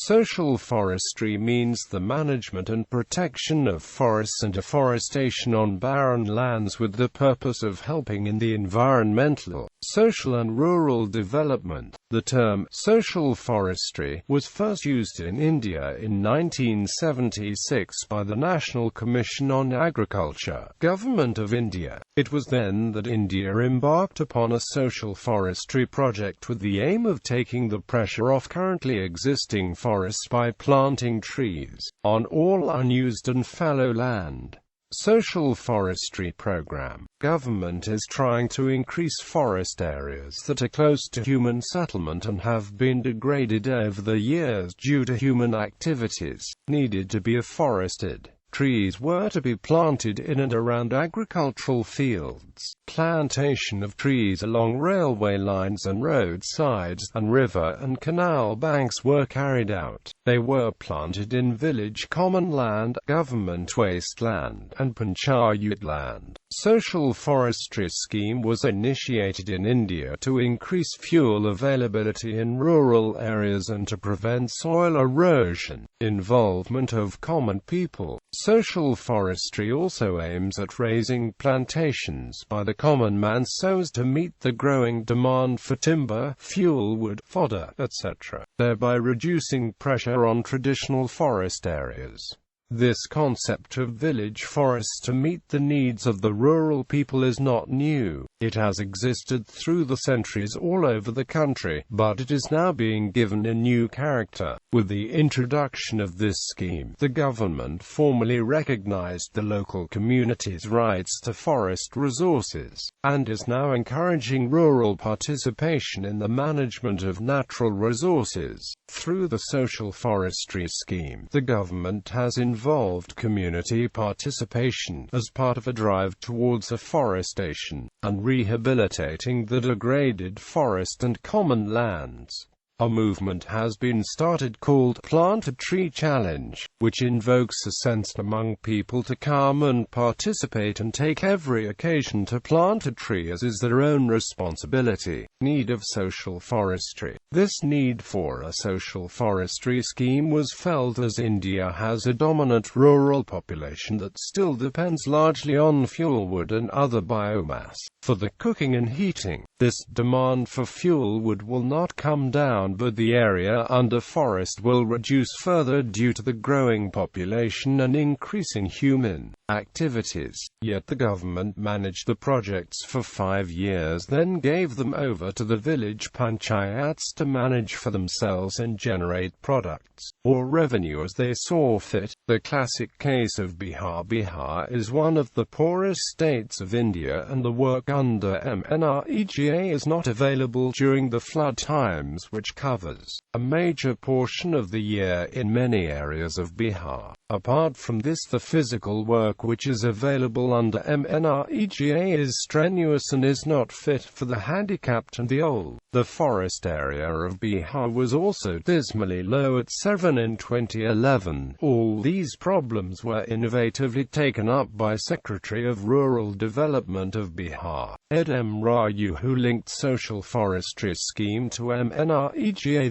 Social forestry means the management and protection of forests and afforestation on barren lands with the purpose of helping in the environmental, social and rural development. The term social forestry was first used in India in 1976 by the National Commission on Agriculture, Government of India. It was then that India embarked upon a social forestry project with the aim of taking the pressure off currently existing forests by planting trees on all unused and fallow land. Social forestry program. Government is trying to increase forest areas that are close to human settlement and have been degraded over the years due to human activities, needed to be afforested. Trees were to be planted in and around agricultural fields. Plantation of trees along railway lines and roadsides, and river and canal banks were carried out. They were planted in village common land, government wasteland, and panchayat land. Social forestry scheme was initiated in India to increase fuel availability in rural areas and to prevent soil erosion. Involvement of common people. Social forestry also aims at raising plantations by the common man so as to meet the growing demand for timber, fuel, wood, fodder, etc., thereby reducing pressure on traditional forest areas. This concept of village forests to meet the needs of the rural people is not new. It has existed through the centuries all over the country, but it is now being given a new character. With the introduction of this scheme, the government formally recognized the local community's rights to forest resources, and is now encouraging rural participation in the management of natural resources. Through the social forestry scheme, the government has involved community participation as part of a drive towards afforestation and rehabilitating the degraded forest and common lands. A movement has been started called Plant a Tree Challenge, which invokes a sense among people to come and participate and take every occasion to plant a tree as is their own responsibility. Need of social forestry. This need for a social forestry scheme was felt as India has a dominant rural population that still depends largely on fuel wood and other biomass for the cooking and heating. This demand for fuel wood will not come down, but the area under forest will reduce further due to the growing population and increasing human activities. Yet the government managed the projects for 5 years, then gave them over to the village panchayats to manage for themselves and generate products or revenue as they saw fit. The classic case of Bihar. Bihar is one of the poorest states of India, and the work under embarked is not available during the flood times, which covers a major portion of the year in many areas of Bihar. Apart from this, the physical work which is available under embarked is strenuous and is not fit for the handicapped and the old. The forest area of Bihar was also dismally low at 7 in 2011. All these problems were innovatively taken up by Secretary of Rural Development of Bihar, Ed M. Raju, who linked social forestry scheme to embarked,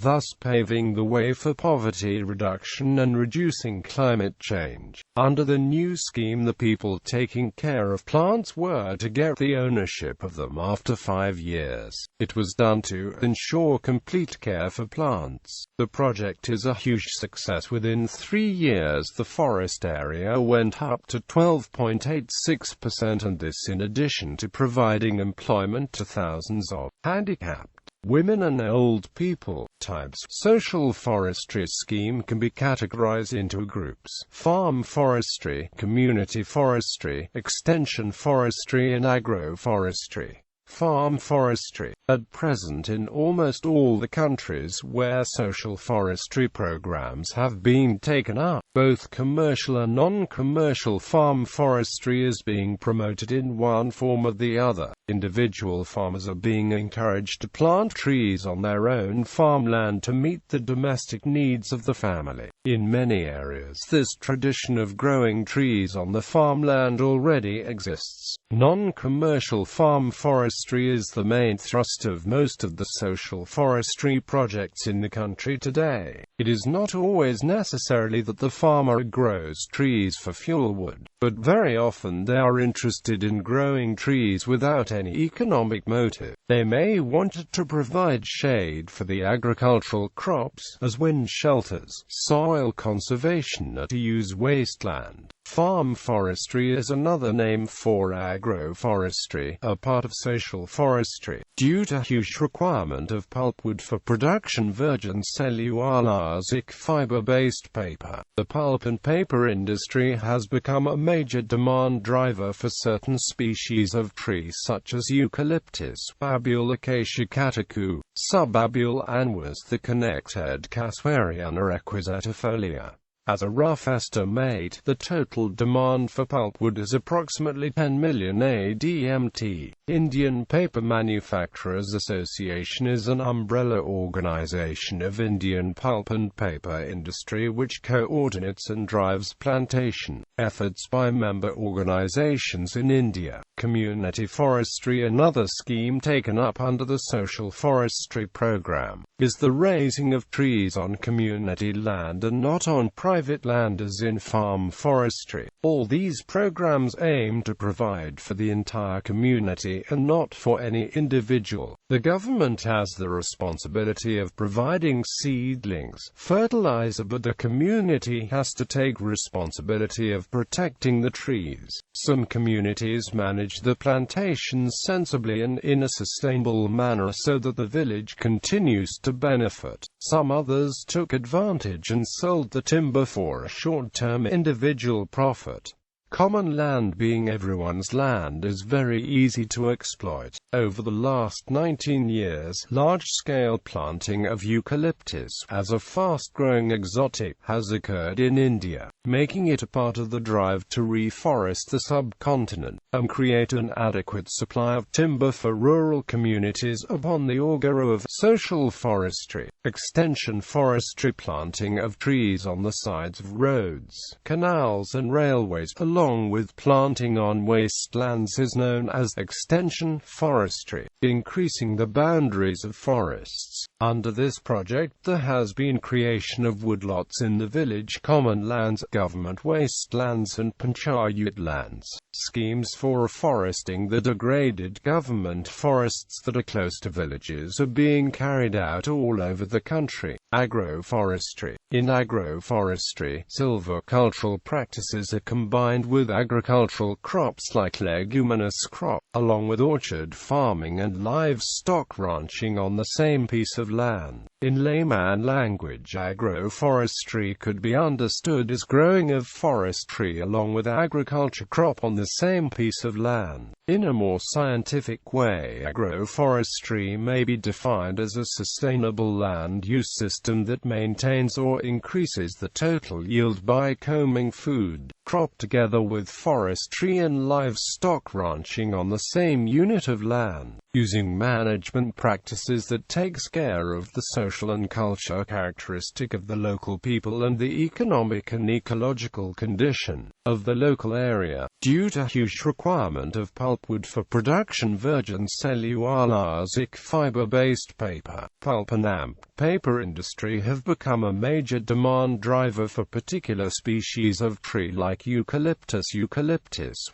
thus paving the way for poverty reduction and reducing climate change. Under the new scheme, the people taking care of plants were to get the ownership of them after 5 years. It was done to ensure complete care for plants. The project is a huge success. Within 3 years, the forest area went up to 12.86%, and this in addition to providing employment to thousands of handicapped women and old people. Types. Social forestry scheme can be categorized into groups: farm forestry, community forestry, extension forestry, and agroforestry. Farm forestry. At present, in almost all the countries where social forestry programs have been taken up, both commercial and non-commercial farm forestry is being promoted in one form or the other. Individual farmers are being encouraged to plant trees on their own farmland to meet the domestic needs of the family. In many areas, this tradition of growing trees on the farmland already exists. Non-commercial farm forestry agroforestry is the main thrust of most of the social forestry projects in the country today. It is not always necessarily that the farmer grows trees for fuel wood, but very often they are interested in growing trees without any economic motive. They may want to provide shade for the agricultural crops, as wind shelters, soil conservation, or to use wasteland. Farm forestry is another name for agroforestry, a part of social forestry. Due to huge requirement of pulpwood for production virgin cellulosic fiber-based paper, the pulp and paper industry has become a major demand driver for certain species of trees such as eucalyptus, babule acacia catacu, subabule anwes, the connected Caswariana equisetifolia. As a rough estimate, the total demand for pulpwood is approximately 10 million ADMT. Indian Paper Manufacturers Association is an umbrella organization of Indian pulp and paper industry which coordinates and drives plantation efforts by member organizations in India. Community forestry, another scheme taken up under the social forestry program, is the raising of trees on community land and not on private land as in farm forestry. All these programs aim to provide for the entire community and not for any individual. The government has the responsibility of providing seedlings, fertilizer, but the community has to take responsibility of protecting the trees. Some communities manage the plantations sensibly and in a sustainable manner so that the village continues to benefit. Some others took advantage and sold the timber for a short-term individual profit. Common land, being everyone's land, is very easy to exploit. Over the last 19 years, large-scale planting of eucalyptus as a fast-growing exotic has occurred in India, making it a part of the drive to reforest the subcontinent and create an adequate supply of timber for rural communities upon the augur of social forestry. Extension forestry, planting of trees on the sides of roads, canals and railways, along with planting on wastelands, is known as extension forestry, increasing the boundaries of forests. Under this project there has been creation of woodlots in the village common lands, government wastelands and panchayat lands. Schemes for afforesting the degraded government forests that are close to villages are being carried out all over the country. Agroforestry. In agroforestry, silvicultural practices are combined with agricultural crops like leguminous crop, along with orchard farming and livestock ranching on the same piece of land. In layman language, agroforestry could be understood as growing of forestry along with agriculture crop on the same piece of land. In a more scientific way, agroforestry may be defined as a sustainable land use system that maintains or increases the total yield by combing food crop together with forestry and livestock ranching on the same unit of land, using management practices that takes care of the social and culture characteristic of the local people and the economic and ecological condition of the local area. Due to huge requirement of pulpwood for production virgin cellulosic fiber-based paper, pulp and paper industry have become a major demand driver for particular species of tree like eucalyptus,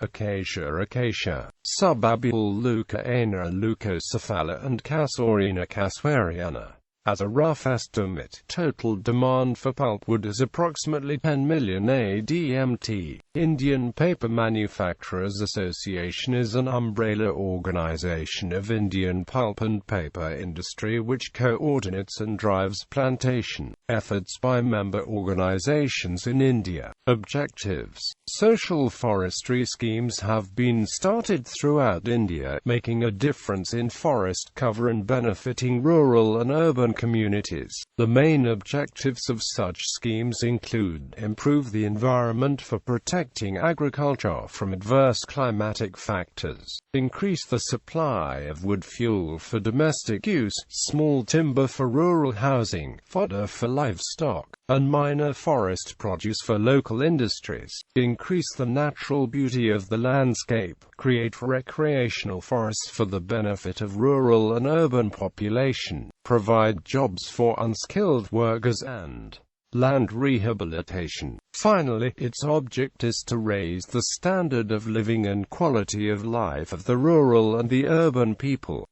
acacia, subabule leucaena, leucocephala and Caswariana caswariana. As a rough estimate, total demand for pulpwood is approximately 10 million ADMT. Indian Paper Manufacturers Association is an umbrella organization of Indian pulp and paper industry which coordinates and drives plantation efforts by member organizations in India. Objectives. Social forestry schemes have been started throughout India, making a difference in forest cover and benefiting rural and urban communities. The main objectives of such schemes include: improve the environment for protecting agriculture from adverse climatic factors, increase the supply of wood fuel for domestic use, small timber for rural housing, fodder for livestock, and minor forest produce for local industries, increase the natural beauty of the landscape, create recreational forests for the benefit of rural and urban population, provide jobs for unskilled workers, and land rehabilitation. Finally, its object is to raise the standard of living and quality of life of the rural and the urban people.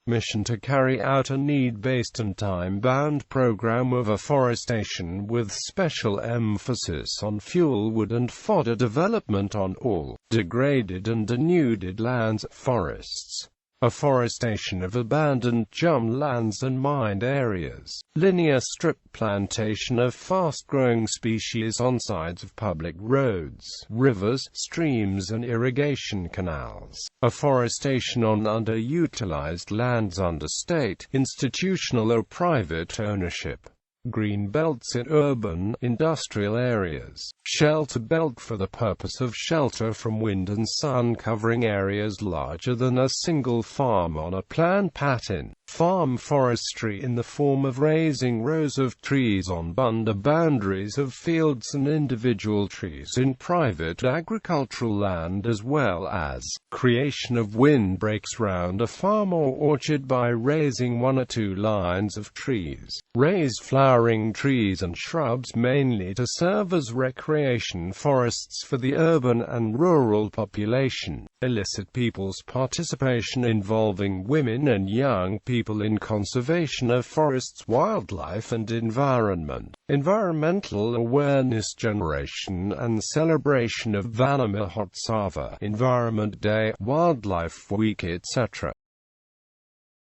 Mission to carry out a need-based and time-bound program of afforestation with special emphasis on fuel, wood and fodder development on all degraded and denuded lands, forests. Afforestation of abandoned jump lands and mined areas. Linear strip plantation of fast-growing species on sides of public roads, rivers, streams and irrigation canals. Afforestation on underutilized lands under state, institutional or private ownership. Green belts in urban, industrial areas. Shelter belt for the purpose of shelter from wind and sun, covering areas larger than a single farm on a planned pattern. Farm forestry in the form of raising rows of trees on under boundaries of fields and individual trees in private agricultural land, as well as creation of windbreaks round a farm or orchard by raising 1 or 2 lines of trees. Raise flowering trees and shrubs mainly to serve as recreation forests for the urban and rural population. Elicit people's participation involving women and young people in conservation of forests, wildlife and environment. Environmental awareness generation and celebration of Vanamahotsava, Environment Day, Wildlife Week, etc.